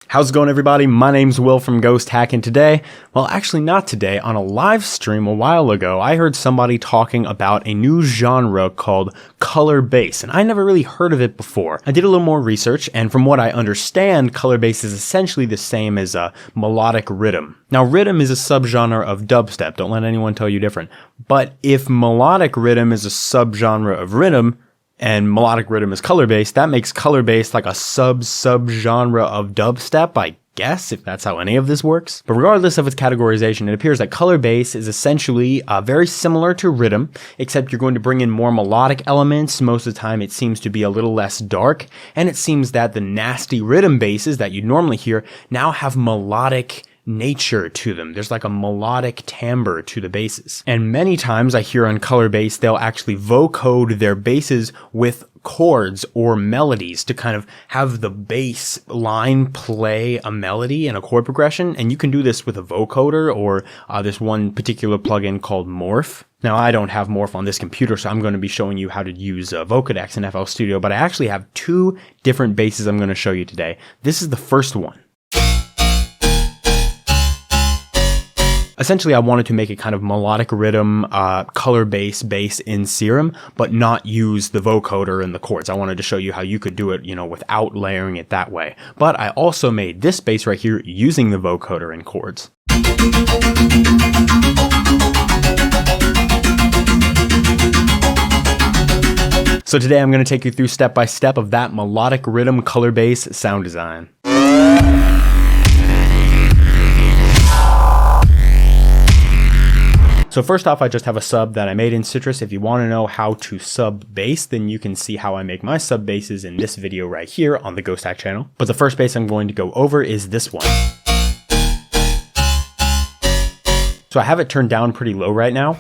How's it going, everybody? My name's Will from Ghosthack, and today, well, actually not today, on a live stream a while ago, I heard somebody talking about a new genre called color bass, and I never really heard of it before. I did a little more research, and from what I understand, color bass is essentially the same as melodic riddim. Now, riddim is a subgenre of dubstep, don't let anyone tell you different, but if melodic riddim is a subgenre of riddim, and melodic riddim is color bass, that makes color bass like a subgenre of dubstep, I guess, if that's how any of this works. But regardless of its categorization, it appears that color bass is essentially very similar to riddim, except you're going to bring in more melodic elements. Most of the time it seems to be a little less dark, and it seems that the nasty riddim basses that you normally hear now have melodic nature to them. There's like a melodic timbre to the basses. And many times I hear on color bass, they'll actually vocode their basses with chords or melodies to kind of have the bass line play a melody and a chord progression. And you can do this with a vocoder or this one particular plugin called Morph. Now, I don't have Morph on this computer, so I'm going to be showing you how to use VOCODEX in FL Studio, but I actually have two different basses I'm going to show you today. This is the first one. Essentially, I wanted to make a kind of melodic riddim, color bass in Serum, but not use the vocoder and the chords. I wanted to show you how you could do it, without layering it that way. But I also made this bass right here using the vocoder and chords. So today I'm going to take you through step by step of that melodic riddim color bass sound design. So first off, I just have a sub that I made in Citrus. If you want to know how to sub bass, then you can see how I make my sub basses in this video right here on the Ghosthack channel. But the first bass I'm going to go over is this one. So I have it turned down pretty low right now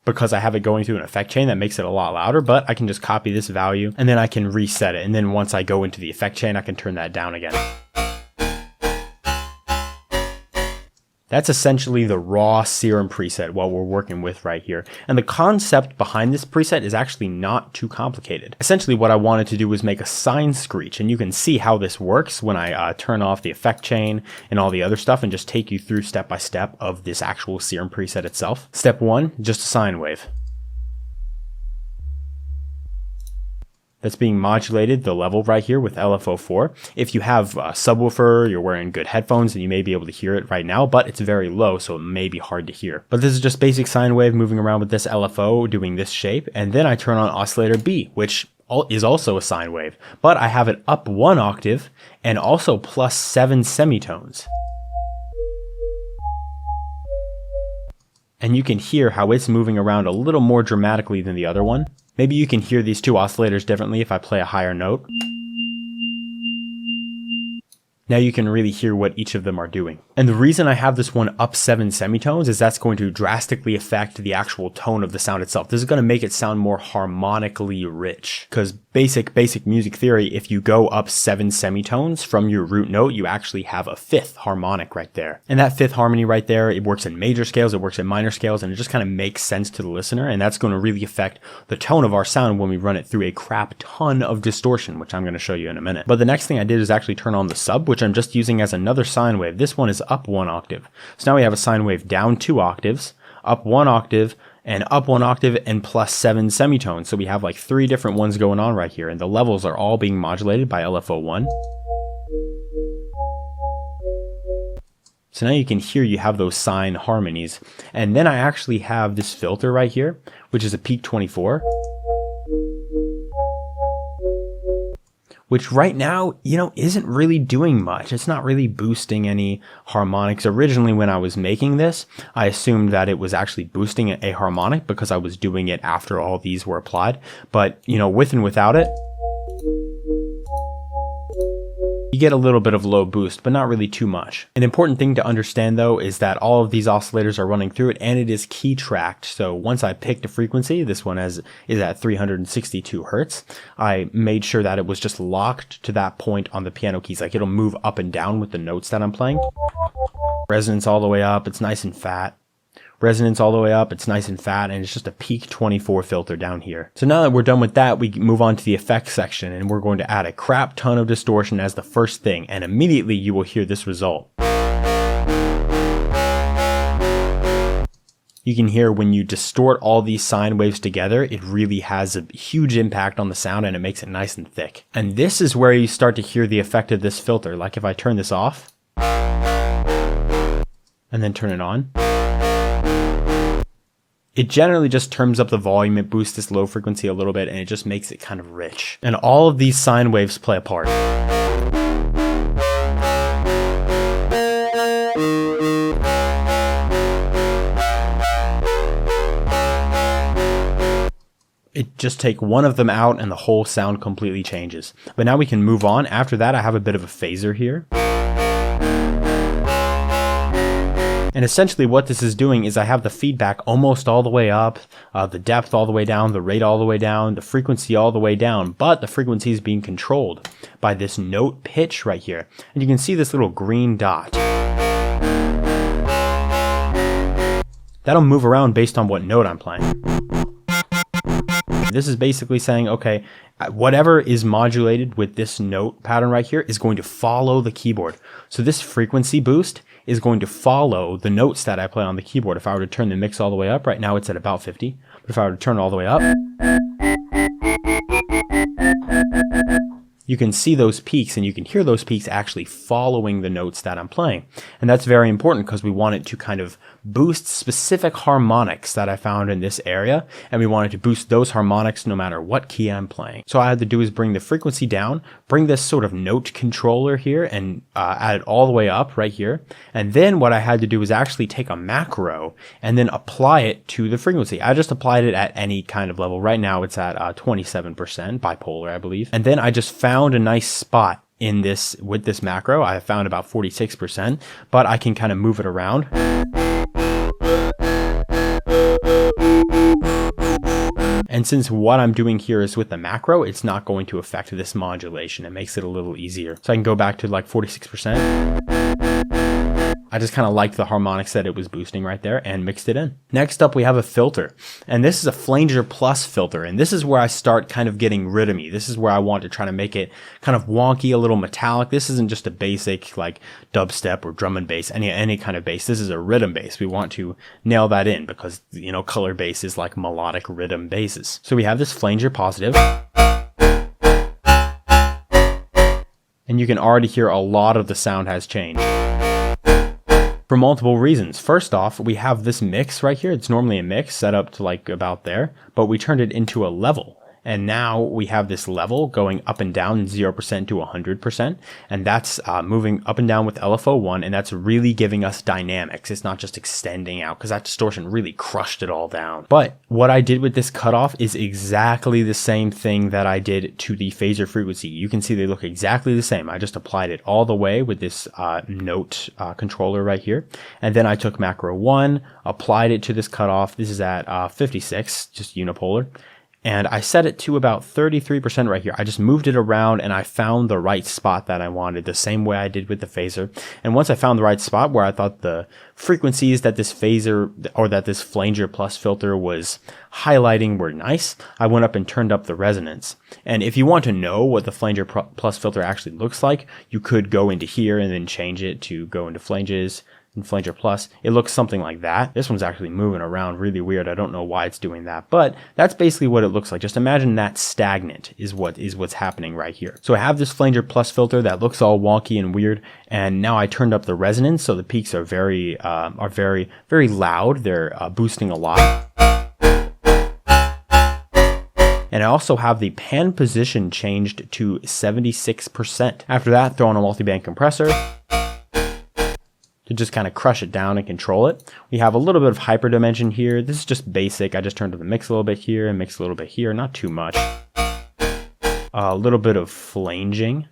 because I have it going through an effect chain that makes it a lot louder, but I can just copy this value and then I can reset it. And then once I go into the effect chain, I can turn that down again. That's essentially the raw Serum preset what we're working with right here. And the concept behind this preset is actually not too complicated. Essentially what I wanted to do was make a sine screech, and you can see how this works when I turn off the effect chain and all the other stuff and just take you through step by step of this actual Serum preset itself. Step one, just a sine wave. That's being modulated, the level right here with LFO4. If you have a subwoofer, you're wearing good headphones, and you may be able to hear it right now, but it's very low, so it may be hard to hear. But this is just basic sine wave moving around with this LFO doing this shape, and then I turn on oscillator B, which is also a sine wave, but I have it up 1 octave and also plus 7 semitones. And you can hear how it's moving around a little more dramatically than the other one. Maybe you can hear these two oscillators differently if I play a higher note. Now you can really hear what each of them are doing. And the reason I have this one up 7 semitones is that's going to drastically affect the actual tone of the sound itself. This is going to make it sound more harmonically rich. Because basic music theory, if you go up 7 semitones from your root note, you actually have a 5th harmonic right there. And that 5th harmony right there, it works in major scales, it works in minor scales, and it just kind of makes sense to the listener. And that's going to really affect the tone of our sound when we run it through a crap ton of distortion, which I'm going to show you in a minute. But the next thing I did is actually turn on the sub, which I'm just using as another sine wave. This one is up 1 octave. So now we have a sine wave down 2 octaves, up 1 octave, and up 1 octave and plus 7 semitones. So we have like 3 different ones going on right here, and the levels are all being modulated by LFO1. So now you can hear you have those sine harmonies. And then I actually have this filter right here, which is a peak 24. Which right now, isn't really doing much. It's not really boosting any harmonics. Originally, when I was making this, I assumed that it was actually boosting a harmonic because I was doing it after all these were applied. But, with and without it, you get a little bit of low boost, but not really too much. An important thing to understand though is that all of these oscillators are running through it and it is key tracked. So once I picked a frequency, this one is at 362 Hertz, I made sure that it was just locked to that point on the piano keys. Like it'll move up and down with the notes that I'm playing. Resonance all the way up, it's nice and fat. resonance all the way up. It's nice and fat, and it's just a peak 24 filter down here. So now that we're done with that, we move on to the effects section, and we're going to add a crap ton of distortion as the first thing, and immediately you will hear this result. You can hear when you distort all these sine waves together, it really has a huge impact on the sound and it makes it nice and thick. And this is where you start to hear the effect of this filter. Like if I turn this off and then turn it on, it generally just turns up the volume, it boosts this low frequency a little bit, and it just makes it kind of rich. And all of these sine waves play a part. It just take one of them out and the whole sound completely changes. But now we can move on. After that, I have a bit of a phaser here. And essentially what this is doing is I have the feedback almost all the way up, the depth all the way down, the rate all the way down, the frequency all the way down, but the frequency is being controlled by this note pitch right here. And you can see this little green dot. That'll move around based on what note I'm playing. This is basically saying, okay, whatever is modulated with this note pattern right here is going to follow the keyboard. So this frequency boost is going to follow the notes that I play on the keyboard. If I were to turn the mix all the way up, right now it's at about 50, but if I were to turn it all the way up, you can see those peaks and you can hear those peaks actually following the notes that I'm playing. And that's very important because we want it to kind of boost specific harmonics that I found in this area. And we wanted to boost those harmonics no matter what key I'm playing. So all I had to do is bring the frequency down, bring this sort of note controller here and add it all the way up right here. And then what I had to do was actually take a macro and then apply it to the frequency. I just applied it at any kind of level. Right now it's at 27% bipolar, I believe. And then I just found a nice spot in this with this macro. I found about 46%, but I can kind of move it around. And since what I'm doing here is with the macro, it's not going to affect this modulation. It makes it a little easier. So I can go back to like 46%. I just kind of liked the harmonics that it was boosting right there and mixed it in. Next up, we have a filter. And this is a Flanger Plus filter. And this is where I start kind of getting riddim-y. This is where I want to try to make it kind of wonky, a little metallic. This isn't just a basic like dubstep or drum and bass, any kind of bass. This is a rhythm bass. We want to nail that in because, you know, color bass is like melodic rhythm basses. So we have this Flanger positive. And you can already hear a lot of the sound has changed. For multiple reasons. First off, we have this mix right here. It's normally a mix set up to like about there, but we turned it into a level. And now we have this level going up and down 0% to 100%. And that's moving up and down with LFO1. And that's really giving us dynamics. It's not just extending out because that distortion really crushed it all down. But what I did with this cutoff is exactly the same thing that I did to the phaser frequency. You can see they look exactly the same. I just applied it all the way with this note controller right here. And then I took macro 1, applied it to this cutoff. This is at 56, just unipolar. And I set it to about 33% right here. I just moved it around and I found the right spot that I wanted, the same way I did with the phaser. And once I found the right spot where I thought the frequencies that this phaser or that this Flanger Plus filter was highlighting were nice, I went up and turned up the resonance. And if you want to know what the Flanger Plus filter actually looks like, you could go into here and then change it to go into flanges. And Flanger Plus, it looks something like that. This one's actually moving around really weird. I don't know why it's doing that, but that's basically what it looks like. Just imagine that stagnant is what's happening right here. So I have this Flanger Plus filter that looks all wonky and weird, and now I turned up the resonance, so the peaks are very loud. They're boosting a lot. And I also have the pan position changed to 76%. After that, throw on a multiband compressor to just kind of crush it down and control it. We have a little bit of hyperdimension here. This is just basic. I just turned up the mix a little bit here and mix a little bit here, not too much. A little bit of flanging.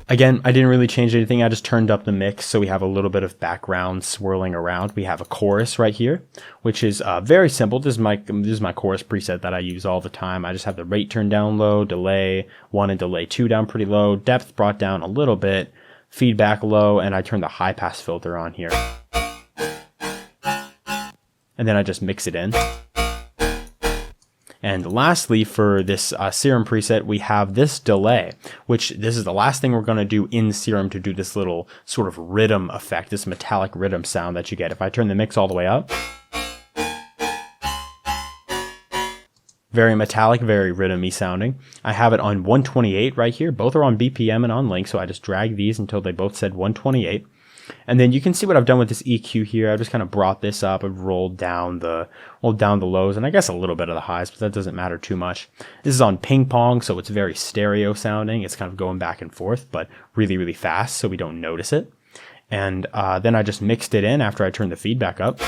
Again, I didn't really change anything. I just turned up the mix, so we have a little bit of background swirling around. We have a chorus right here, which is very simple. This is my chorus preset that I use all the time. I just have the rate turned down low, delay 1 and delay 2 down pretty low, depth brought down a little bit, feedback low, and I turn the high pass filter on here. and then I just mix it in. And lastly, for this Serum preset, we have this delay, which this is the last thing we're going to do in Serum to do this little sort of Riddim effect, this metallic Riddim sound that you get. If I turn the mix all the way up, very metallic, very Riddim-y sounding. I have it on 128 right here. Both are on BPM and on link, so I just drag these until they both said 128. And then you can see what I've done with this EQ here. I just kind of brought this up and rolled down the lows, and I guess a little bit of the highs, but that doesn't matter too much. This is on ping pong, so it's very stereo sounding. It's kind of going back and forth, but really, really fast, so we don't notice it. And then I just mixed it in after I turned the feedback up.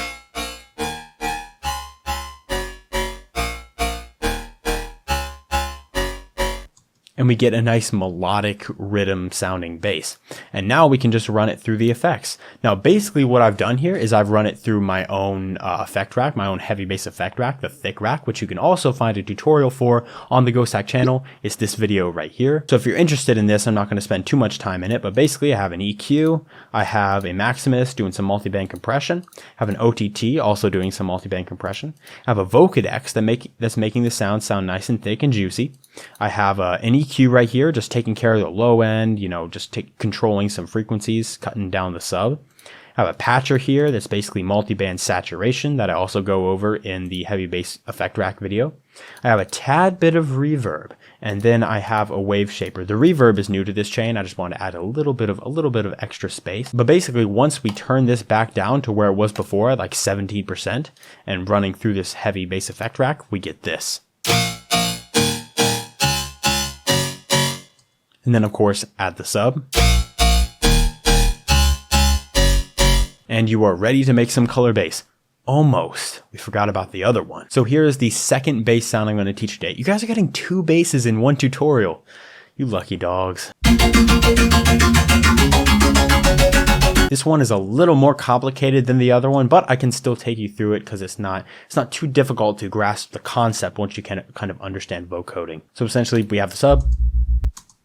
And we get a nice melodic Riddim sounding bass. And now we can just run it through the effects. Now basically what I've done here is I've run it through my own effect rack, my own heavy bass effect rack, the thick rack, which you can also find a tutorial for on the Ghosthack channel. It's this video right here. So if you're interested in this, I'm not going to spend too much time in it, but basically I have an EQ, I have a Maximus doing some multiband compression, I have an OTT also doing some multiband compression, I have a VOCODEX that's making the sound nice and thick and juicy. I have an EQ right here, just taking care of the low end, you know, just controlling some frequencies, cutting down the sub. I have a patcher here that's basically multiband saturation that I also go over in the heavy bass effect rack video. I have a tad bit of reverb, and then I have a wave shaper. The reverb is new to this chain. I just want to add a little bit of extra space. But basically, once we turn this back down to where it was before, like 17%, and running through this heavy bass effect rack, we get this. And then of course, add the sub. And you are ready to make some color bass. Almost. We forgot about the other one. So here is the second bass sound I'm going to teach today. You guys are getting 2 basses in one tutorial. You lucky dogs. This one is a little more complicated than the other one, but I can still take you through it because it's not too difficult to grasp the concept once you can kind of understand vocoding. So essentially we have the sub.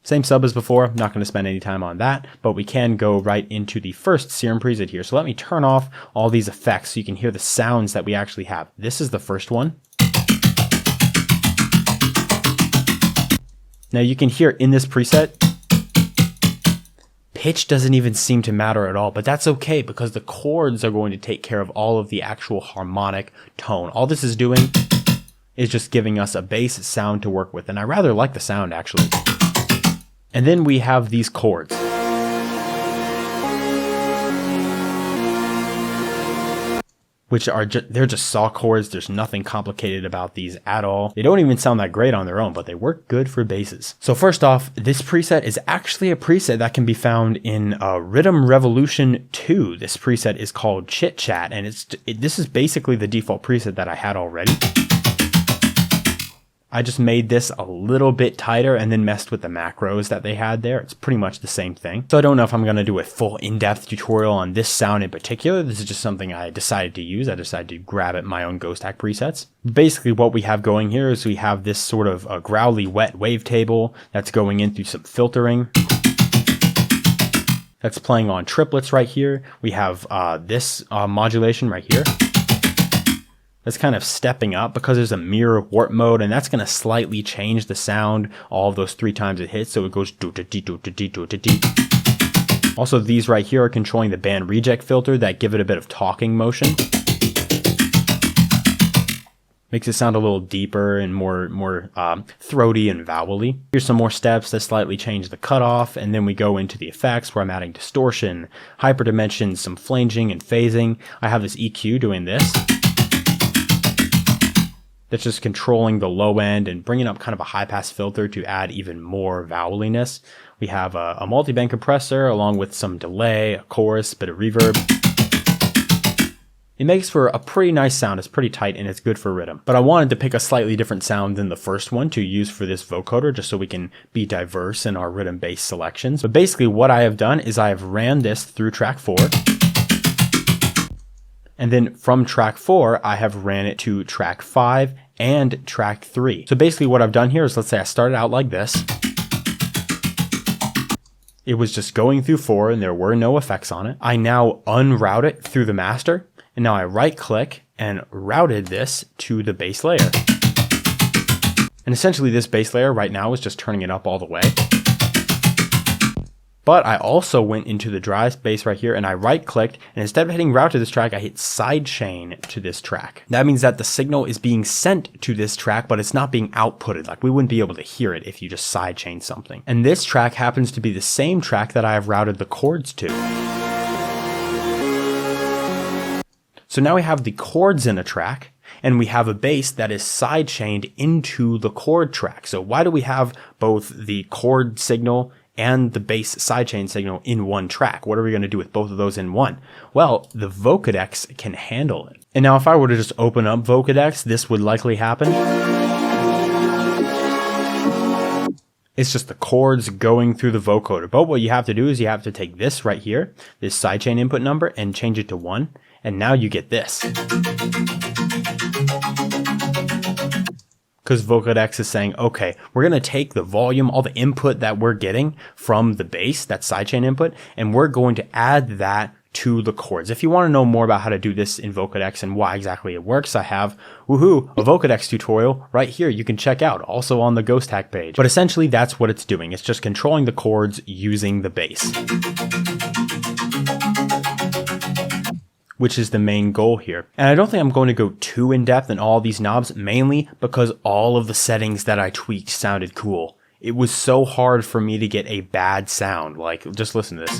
Same sub as before, I'm not going to spend any time on that, but we can go right into the first Serum preset here. So let me turn off all these effects so you can hear the sounds that we actually have. This is the first one. Now you can hear in this preset, pitch doesn't even seem to matter at all, but that's okay because the chords are going to take care of all of the actual harmonic tone. All this is doing is just giving us a bass sound to work with, and I rather like the sound actually. And then we have these chords. Which are they're just saw chords. There's nothing complicated about these at all. They don't even sound that great on their own, but they work good for basses. So first off, this preset is actually a preset that can be found in Riddim Revolution 2. This preset is called Chit Chat, and this is basically the default preset that I had already. I just made this a little bit tighter and then messed with the macros that they had there. It's pretty much the same thing. So I don't know if I'm going to do a full in-depth tutorial on this sound in particular. This is just something I decided to use. I decided to grab it in my own Ghosthack presets. Basically what we have going here is we have this sort of a growly wet wavetable that's going in through some filtering. That's playing on triplets right here. We have this modulation right here. That's kind of stepping up because there's a mirror warp mode, and that's going to slightly change the sound all of those 3 times it hits, so it goes do-da-dee, do-da-dee, do-da-dee. Also, these right here are controlling the band reject filter that give it a bit of talking motion. Makes it sound a little deeper and more throaty and vowely. Here's some more steps that slightly change the cutoff, and then we go into the effects where I'm adding distortion, hyperdimension, some flanging and phasing. I have this EQ doing this. That's just controlling the low end and bringing up kind of a high pass filter to add even more vowelliness. We have a multi-band compressor along with some delay, a chorus, bit of reverb. It makes for a pretty nice sound. It's pretty tight and it's good for Riddim. But I wanted to pick a slightly different sound than the first one to use for this vocoder just so we can be diverse in our Riddim bass selections. But basically what I have done is I have ran this through track 4. And then from track 4, I have ran it to track 5 and track 3. So basically what I've done here is, let's say I started out like this. It was just going through 4 and there were no effects on it. I now unroute it through the master And now I right click and routed this to the bass layer. And essentially this bass layer right now is just turning it up all the way. But I also went into the dry space right here and I right clicked, and instead of hitting route to this track, I hit sidechain to this track. That means that the signal is being sent to this track, but it's not being outputted. Like we wouldn't be able to hear it if you just sidechain something. And this track happens to be the same track that I have routed the chords to. So now we have the chords in a track, and we have a bass that is sidechained into the chord track. So why do we have both the chord signal and the bass sidechain signal in one track? What are we going to do with both of those in one? Well, the VOCODEX can handle it. And now if I were to just open up VOCODEX, this would likely happen. It's just the chords going through the vocoder. But what you have to do is you have to take this right here, this sidechain input number, and change it to 1. And now you get this. Because VOCODEX is saying, okay, we're going to take the volume, all the input that we're getting from the bass, that sidechain input, and we're going to add that to the chords. If you want to know more about how to do this in VOCODEX and why exactly it works, I have, a VOCODEX tutorial right here you can check out, also on the Ghosthack page. But essentially that's what it's doing. It's just controlling the chords using the bass, which is the main goal here. And I don't think I'm going to go too in depth in all these knobs, mainly because all of the settings that I tweaked sounded cool. It was so hard for me to get a bad sound. Like, just listen to this.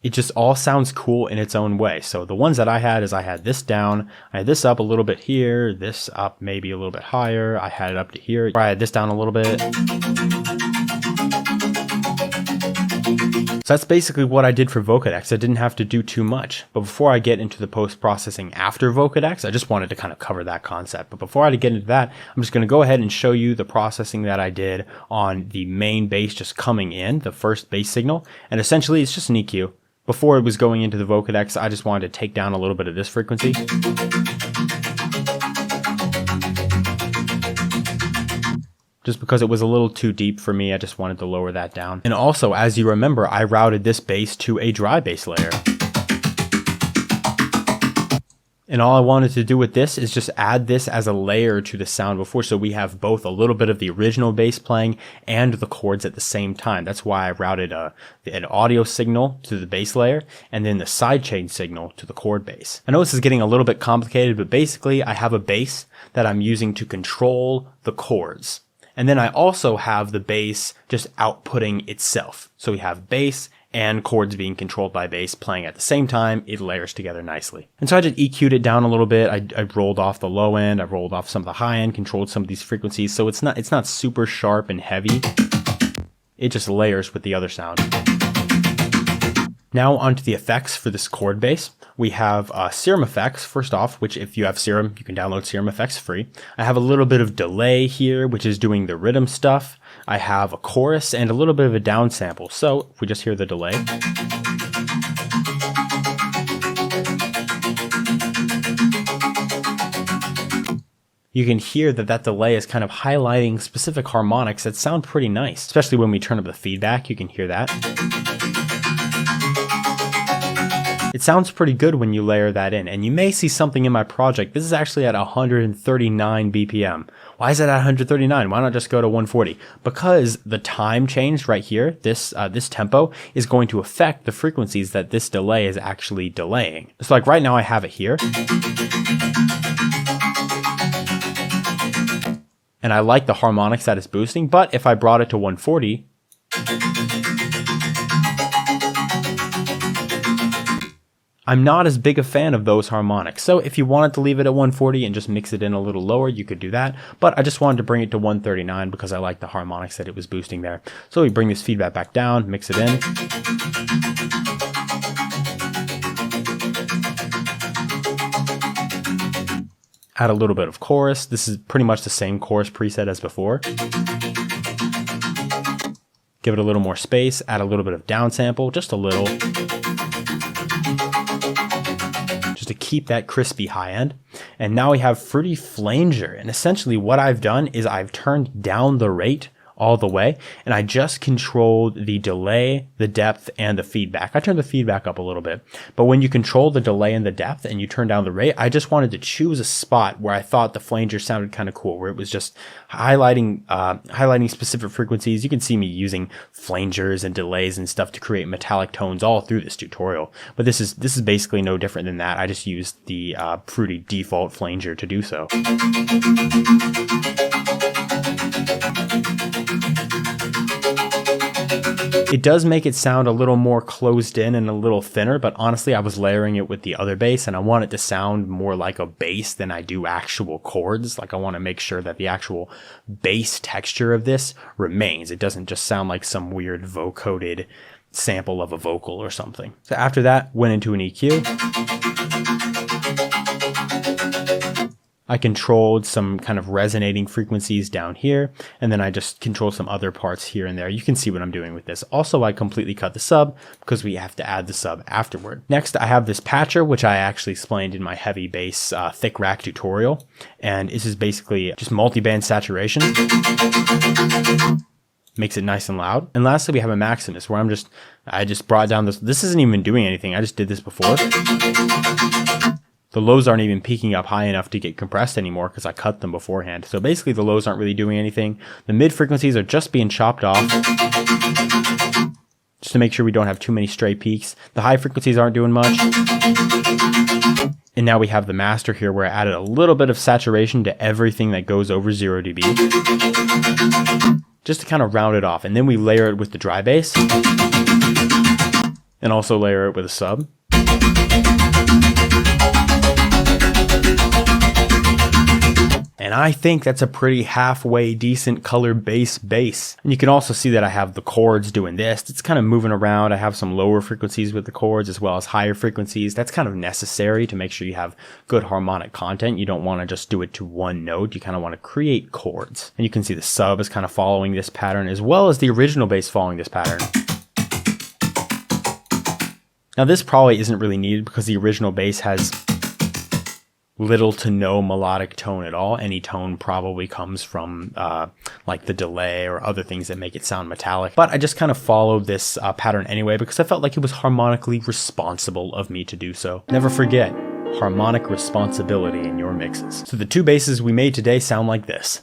It just all sounds cool in its own way. So the ones that I had is I had this down, I had this up a little bit here, this up maybe a little bit higher, I had it up to here, I had this down a little bit. So that's basically what I did for VOCODEX. I didn't have to do too much. But before I get into the post-processing after VOCODEX, I just wanted to kind of cover that concept. But before I get into that, I'm just going to go ahead and show you the processing that I did on the main bass just coming in, the first bass signal. And essentially it's just an EQ. Before it was going into the VOCODEX, I just wanted to take down a little bit of this frequency. Just because it was a little too deep for me, I just wanted to lower that down. And also, as you remember, I routed this bass to a dry bass layer. And all I wanted to do with this is just add this as a layer to the sound before, so we have both a little bit of the original bass playing and the chords at the same time. That's why I routed an audio signal to the bass layer and then the sidechain signal to the chord bass. I know this is getting a little bit complicated, but basically I have a bass that I'm using to control the chords. And then I also have the bass just outputting itself. So we have bass and chords being controlled by bass playing at the same time. It layers together nicely. And so I just EQ'd it down a little bit. I rolled off the low end, I rolled off some of the high end, controlled some of these frequencies. So it's not super sharp and heavy. It just layers with the other sound. Now onto the effects for this chord bass. We have SerumFX, first off, which if you have Serum, you can download SerumFX free. I have a little bit of delay here, which is doing the Riddim stuff. I have a chorus and a little bit of a downsample. So if we just hear the delay. You can hear that delay is kind of highlighting specific harmonics that sound pretty nice, especially when we turn up the feedback, you can hear that. It sounds pretty good when you layer that in, and you may see something in my project. This is actually at 139 BPM. Why is it at 139? Why not just go to 140? Because the time changed right here, this tempo, is going to affect the frequencies that this delay is actually delaying. So like right now I have it here. And I like the harmonics that it's boosting, but if I brought it to 140, I'm not as big a fan of those harmonics. So if you wanted to leave it at 140 and just mix it in a little lower, you could do that. But I just wanted to bring it to 139 because I like the harmonics that it was boosting there. So we bring this feedback back down, mix it in. Add a little bit of chorus. This is pretty much the same chorus preset as before. Give it a little more space, add a little bit of downsample, just a little. To keep that crispy high end. And now we have Fruity Flanger. And essentially what I've done is I've turned down the rate all the way, and I just controlled the delay, the depth, and the feedback. I turned the feedback up a little bit, but when you control the delay and the depth and you turn down the rate, I just wanted to choose a spot where I thought the flanger sounded kind of cool, where it was just highlighting specific frequencies. You can see me using flangers and delays and stuff to create metallic tones all through this tutorial, but this is basically no different than that. I just used the Fruity default flanger to do so. It does make it sound a little more closed in and a little thinner, but honestly, I was layering it with the other bass and I want it to sound more like a bass than I do actual chords. Like I want to make sure that the actual bass texture of this remains. It doesn't just sound like some weird vocoded sample of a vocal or something. So after that, went into an EQ. I controlled some kind of resonating frequencies down here, and then I just controlled some other parts here and there. You can see what I'm doing with this. Also, I completely cut the sub because we have to add the sub afterward. Next, I have this patcher, which I actually explained in my heavy bass thick rack tutorial. And this is basically just multi-band saturation. Makes it nice and loud. And lastly, we have a Maximus where I just brought down this isn't even doing anything. I just did this before. The lows aren't even peaking up high enough to get compressed anymore because I cut them beforehand. So basically the lows aren't really doing anything. The mid frequencies are just being chopped off just to make sure we don't have too many stray peaks. The high frequencies aren't doing much. And now we have the master here where I added a little bit of saturation to everything that goes over 0 dB. Just to kind of round it off. And then we layer it with the dry bass. And also layer it with a sub. And I think that's a pretty halfway decent color bass. And you can also see that I have the chords doing this. It's kind of moving around. I have some lower frequencies with the chords as well as higher frequencies. That's kind of necessary to make sure you have good harmonic content. You don't want to just do it to one note. You kind of want to create chords. And you can see the sub is kind of following this pattern as well as the original bass following this pattern. Now this probably isn't really needed because the original bass has little to no melodic tone at all. Any tone probably comes from like the delay or other things that make it sound metallic. But I just kind of followed this pattern anyway because I felt like it was harmonically responsible of me to do so. Never forget harmonic responsibility in your mixes. So the two basses we made today sound like this.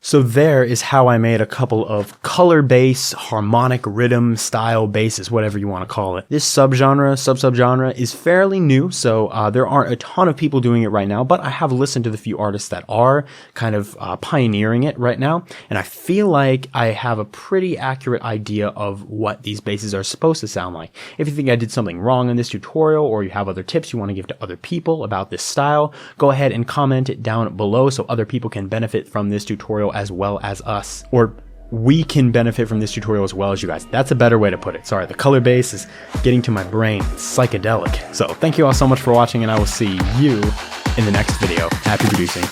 So there is how I made a couple of color bass, harmonic rhythm style basses, whatever you want to call it. This subgenre is fairly new, so there aren't a ton of people doing it right now, but I have listened to the few artists that are kind of pioneering it right now, and I feel like I have a pretty accurate idea of what these basses are supposed to sound like. If you think I did something wrong in this tutorial, or you have other tips you want to give to other people about this style, go ahead and comment it down below so other people can benefit from this tutorial as well as us, or we can benefit from this tutorial as well as you guys. That's a better way to put it. Sorry, the color bass is getting to my brain. It's psychedelic. So thank you all so much for watching, and I will see you in the next video. Happy producing.